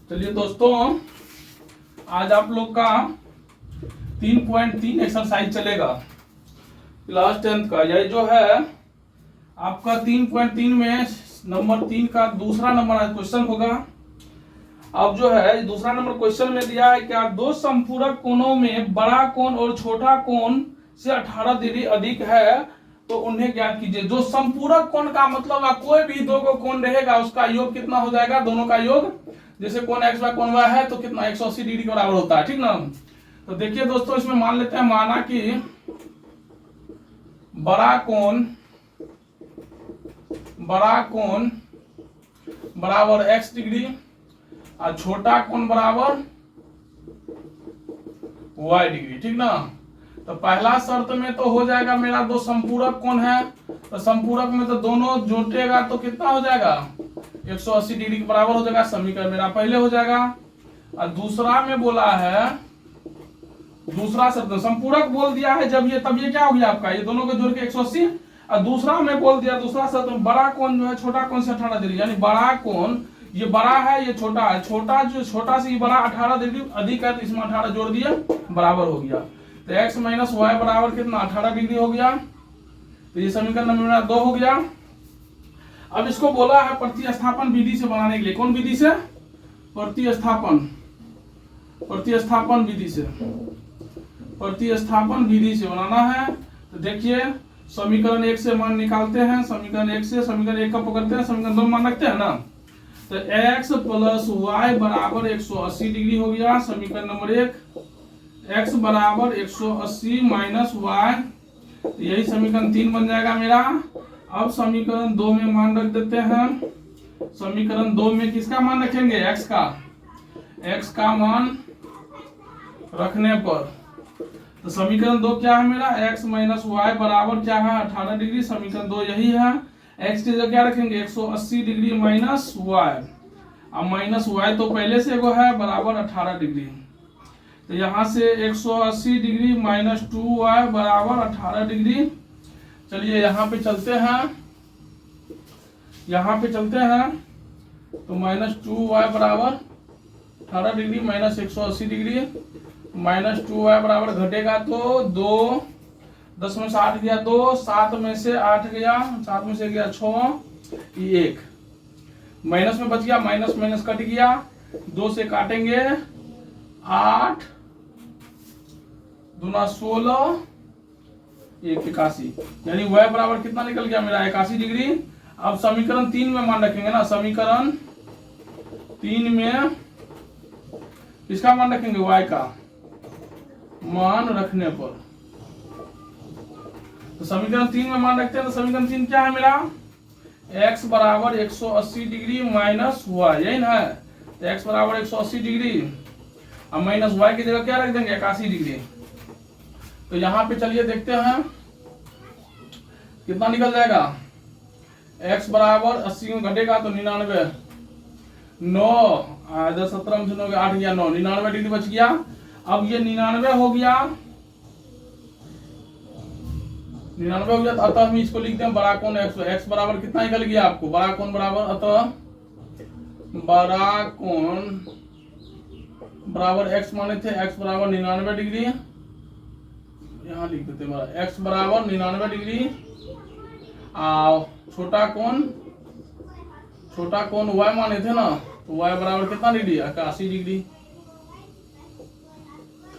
चलिए दोस्तों, आज आप लोग का 3.3 एक्सरसाइज चलेगा क्लास 10 का। यह जो है आपका 3.3 में नंबर 3 का दूसरा नंबर क्वेश्चन होगा। अब जो है दूसरा नंबर क्वेश्चन में दिया है क्या दो संपूरक कोणों में बड़ा कोण और छोटा कोण से 18 डिग्री अधिक है तो उन्हें ज्ञात कीजिए। जो संपूरक कोण का मतलब है कोई भी दो को कोण रहेगा उसका योग कितना हो जाएगा, दोनों का योग। जैसे कोण एक्स बाय कोण वाई है तो कितना 180 डिग्री के बराबर होता है, ठीक ना। तो देखिए दोस्तों, इसमें मान लेते हैं, माना कि बड़ा कोण बराबर x डिग्री और छोटा कोण बराबर y डिग्री, ठीक ना। तो पहला शर्त में तो हो जाएगा मेरा दो संपूरक कोण है, तो संपूरक में तो दोनों जुटेगा तो कितना हो जाएगा 180 डिग्री के बराबर हो जाएगा। समीकरण मेरा पहले हो जाएगा। और दूसरा में बोला है, दूसरा शर्त संपूरक बोल दिया है जब ये, तब ये क्या हो गया आपका, ये दोनों को जोड़ के 180। और दूसरा में बोल दिया, दूसरा शर्त में बड़ा कोण जो है छोटा कोण से 18 डिग्री, यानी बड़ा कोण ये बड़ा है ये छोटा है, छोटा जो छोटा से ये बड़ा 18 डिग्री अधिक है तो इसमें 18 जोड़ दिया बराबर हो गया। तो x माइनस वाई बराबर कितना 18 डिग्री हो गया। तो ये समीकरण नंबर मेरा 2 हो गया। अब इसको बोला है प्रतिस्थापन विधि से बनाने के लिए। कौन विधि से? प्रतिस्थापन विधि से बनाना है। तो देखिए समीकरण 1 से मान निकालते हैं, समीकरण 1 से समीकरण 1 का पकड़ते हैं, समीकरण 2 मान रखते हैं ना। तो x प्लस वाई बराबर 180 डिग्री हो गया समीकरण नंबर 1। x बराबर 180 माइनस वाई, यही समीकरण 3 बन जाएगा मेरा। अब समीकरण 2 में मान रख देते हैं। समीकरण 2 में किसका मान रखेंगे? x का मान रखने पर तो समीकरण 2 क्या है मेरा, x माइनस वाई बराबर क्या है 18 डिग्री। समीकरण 2 यही है। x की जगह क्या रखेंगे 180 डिग्री माइनस वाई। अब माइनस वाई तो पहले से वो है बराबर 18 डिग्री। तो यहाँ से 180 डिग्री माइनस 2y बराबर 18 डिग्री। चलिए यहाँ पे चलते हैं, तो माइनस 2y बराबर 18 degree minus 180 degree, minus 2y बराबर घटेगा तो 2, 10 में से 8 गया 2, 7 में से 8 गया, 7 में से गया 6, 1 माइनस में बच गया, माइनस माइनस कट गया, 2 से काटेंगे 8 दूना 16, 81, यानी y बराबर कितना निकल गया मेरा 81 डिग्री। अब समीकरण 3 में मान रखेंगे ना, समीकरण 3 में इसका मान रखेंगे y का मान रखने पर। तो समीकरण 3 में मान रखते हैं, तो समीकरण 3 क्या है मेरा, x बराबर 180 डिग्री माइनस y, यही ना है। तो x बराबर 180 डिग्री अब माइनस y की जगह क्या रख देंगे 81 डिग्री। तो यहाँ पे चलिए देखते हैं कितना निकल जाएगा। x बराबर 80 में घटेगा तो 99, 9 17 में 9 8 गया 9, 99 डिग्री बच गया। अब ये 99 हो गया, 99 हो गया। अतः हम इसको लिखते हैं बड़ा कोण x बराबर कितना निकल गया आपको, बड़ा कोण बराबर, अतः बड़ा कोण बराबर x माने थे, x बराबर 99 डिग्री, यहाँ लिख देते हैं x बराबर 99 डिग्री। और छोटा कोण y माने थे ना, तो y बराबर कितना डिग्री 81 डिग्री।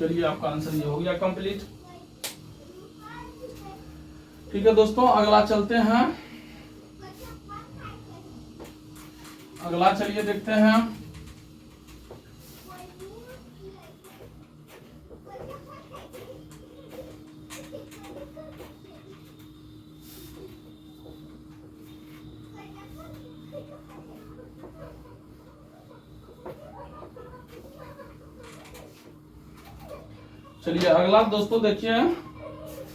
चलिए आपका आंसर ये हो गया कंप्लीट। ठीक है दोस्तों, अगला चलते हैं, अगला चलिए देखते हैं। चलिए अगला दोस्तों देखिए,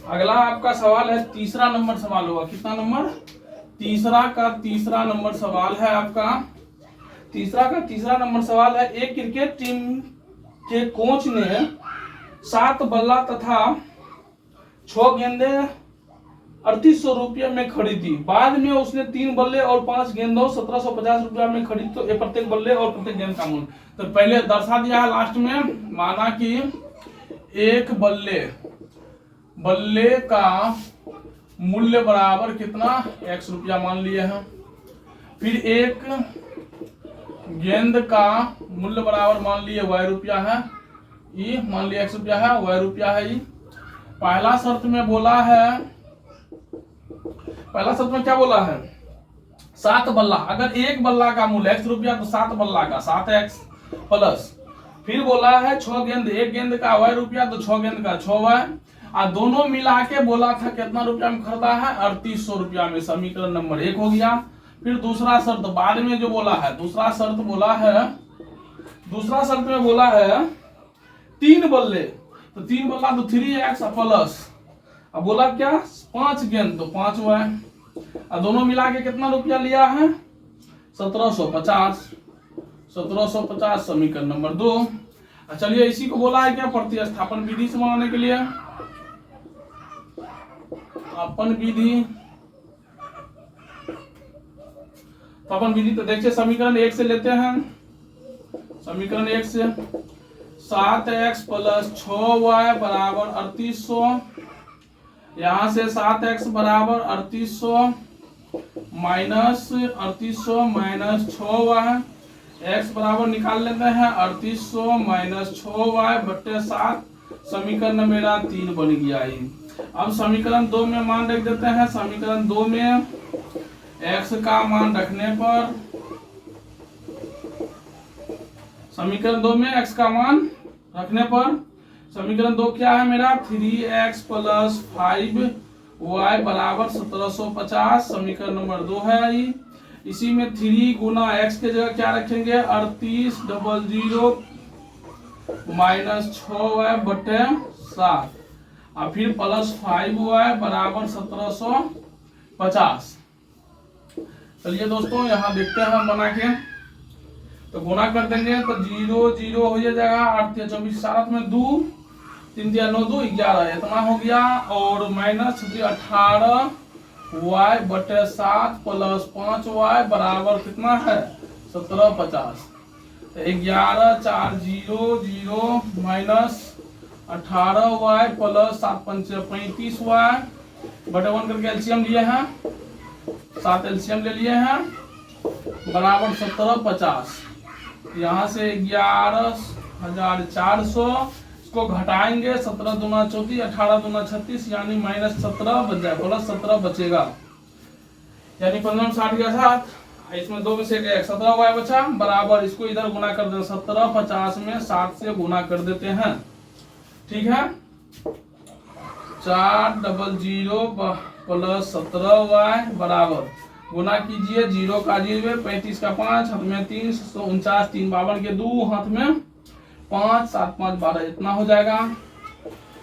अगला आपका सवाल है, तीसरा नंबर सवाल होगा। कितना नंबर? तीसरा नंबर सवाल है आपका। तीसरा नंबर सवाल है, एक क्रिकेट टीम के कोच ने 7 बल्ला तथा 6 गेंदे 3800 रुपये में खरीदी। बाद में उसने 3 बल्ले और 5 गेंदों 1750 रुपया में खरीद, तो ये प्रत्येक बल्ले और प्रत्येक गेंद का मूल्य तो पहले दर्शा दिया है लास्ट में। माना कि एक बल्ले का मूल्य बराबर कितना x रुपया मान लिए हैं। फिर एक गेंद का मूल्य बराबर मान लिए y रुपया है, ये मान लिया x रुपया है, y रुपया है। ये पहला शर्त में बोला है, पहला शर्त में क्या बोला है 7 बल्ला, अगर एक बल्ला का मूल्य x रुपया तो 7 बल्ला का 7x प्लस, फिर बोला है 6 गेंद, एक गेंद का y रुपया तो 6 गेंद का 6y, और दोनों मिला के बोला था कितना रुपया में खरीदा है 3800 रुपया में। समीकरण नंबर 1 हो गया। फिर दूसरा शर्त बाद में जो बोला है, दूसरा शर्त में बोला है 3 बल्ले, तो 3 बल्ला तो 3x प्लस, अब बोला क्या 5 गेंद तो 5y, और दोनों मिला के कितना रुपया लिया है 1750 समीकरण नंबर 2। चलिए इसी को बोला है क्या प्रतिस्थापन विधि से बनाने के लिए, अपन विधि तो देखिए समीकरण 1 से लेते हैं। समीकरण 1 से 7x प्लस 6y बराबर 3800, यहाँ से 7x बराबर 3800 माइनस 6y, x बराबर निकाल लेते हैं 3800 माइनस 6y बट्टे 7, समीकरण मेरा 3 बन गया। अब समीकरण 2 में मान रख देते हैं। समीकरण 2 में x का मान रखने पर, समीकरण 2 में x का मान रखने पर समीकरण 2 क्या है मेरा 3x प्लस 5y बराबर 1750, समीकरण नंबर 2 है। इसी में 3 गुना x के जगह क्या रखेंगे 3800 माइनस 6y बटे 7, और फिर प्लस 5y बराबर 1750। चलिए दोस्तों यहाँ देखते हैं हम बना के, तो गुना कर देंगे तो 0 0 हो जाएगा, 8 24 7 में 2 3 9 2 11 इतना हो गया, और माइनस 18y बटे 7 प्लस 5y बराबर कितना है 1750। तो 11 4 0 0 माइनस 18y प्लस 7 5 35y बटे 1 करके एलसीएम लिए हैं, 7 एलसीएम ले लिए हैं बराबर 1750। यहाँ से 11,400 इसको घटाएंगे, 17 दूना 34 18 दूना 36 यानी माइनस 17 बच जाए, प्लस 17 बचेगा, यानी 15 60 गया 7, इसमें 2 में से 17y बचा बराबर, इसको इधर गुना कर दें 1750 में 7 से गुना कर देते हैं। ठीक है 400 प्लस 17y बराबर, गुना कीजिए 0 का 0 35 का 5 हाथ में 3 49 3 52 के 2 हाथ में 5 7 5 12 इतना हो जाएगा।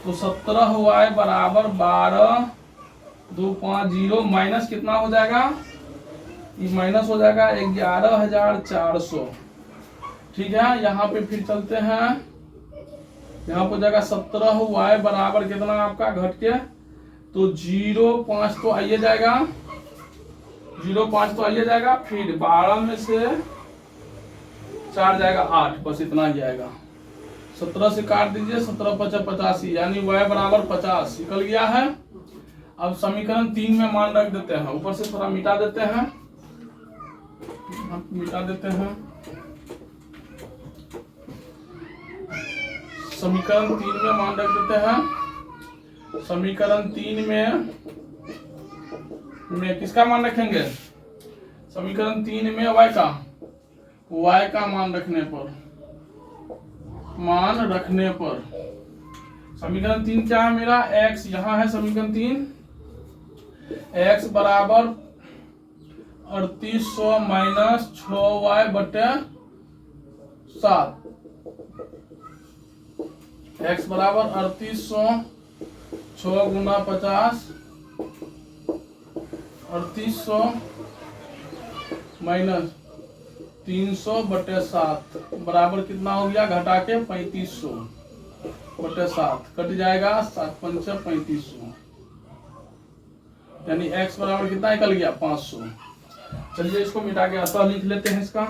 तो 17y बराबर 12 2 5 0 माइनस कितना हो जाएगा, ये माइनस हो जाएगा 11,400। ठीक है यहाँ पे फिर चलते हैं, यहाँ पर जाएगा 17y बराबर कितना आपका घट के, तो 0 5 तो आइए जाएगा, 0 5 तो आइए जाएगा, फिर 12 में से 4 जाएगा 8, बस इतना ही आएगा। 17 से काट दीजिए 17 5 85 यानी y बराबर 50 निकल गया है। अब समीकरण 3 में मान रख देते हैं, ऊपर से थोड़ा मिटा देते हैं, समीकरण 3 में मान रख देते हैं। समीकरण 3 में किसका मान रखेंगे, समीकरण 3 में y का मान रखने पर समीकरण 3 क्या है मेरा x, यहाँ है समीकरण 3 x बराबर 3800 माइनस 6y बटे 7, x बराबर 3800 6 गुना 50 3800 माइनस 300 बटे 7 बराबर कितना हो गया, घटा के 3500 बटे 7 कट जाएगा, 7 5 3500 यानी x बराबर कितना निकल गया 500। चलिए इसको मिटा के अतः लिख लेते हैं इसका।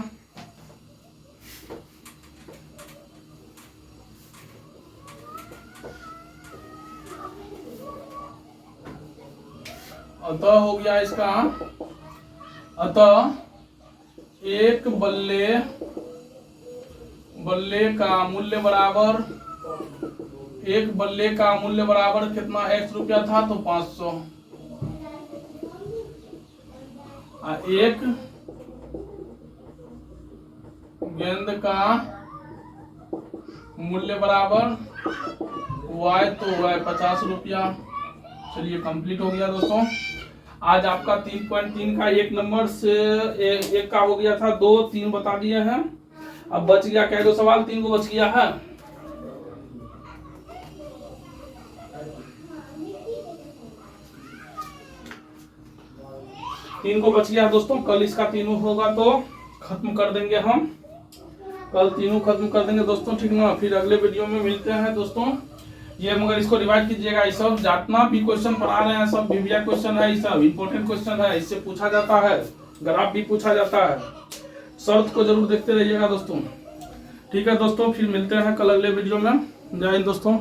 अतः हो गया इसका, अतः एक बल्ले का मूल्य बराबर, एक बल्ले का मूल्य बराबर कितना x रुपया था तो 500। एक गेंद का मूल्य बराबर y तो y 50 रुपया। चलिए कंप्लीट हो गया दोस्तों। आज आपका 3.3 का एक नंबर से एक का हो गया था, 2 3 बता दिए हैं। अब बच गया क्या, 2 सवाल 3 को बच गया है। तीन को बच गया दोस्तों। कल इसका तीनों होगा तो खत्म कर देंगे हम, कल तीनों खत्म कर देंगे दोस्तों, ठीक ना। फिर अगले वीडियो में मिलते हैं दोस्तों। ये मगर इसको रिवाइज कीजिएगा, ये सब जितना भी क्वेश्चन पढ़ा रहे हैं सब विविया क्वेश्चन है, ये सब इंपॉर्टेंट क्वेश्चन है, इससे पूछा जाता है, ग्राफ भी पूछा जाता है। शर्त को जरूर देखते रहिएगा दोस्तों, ठीक है दोस्तों। फिर मिलते हैं कल अगले वीडियो में। जय हिंद दोस्तों।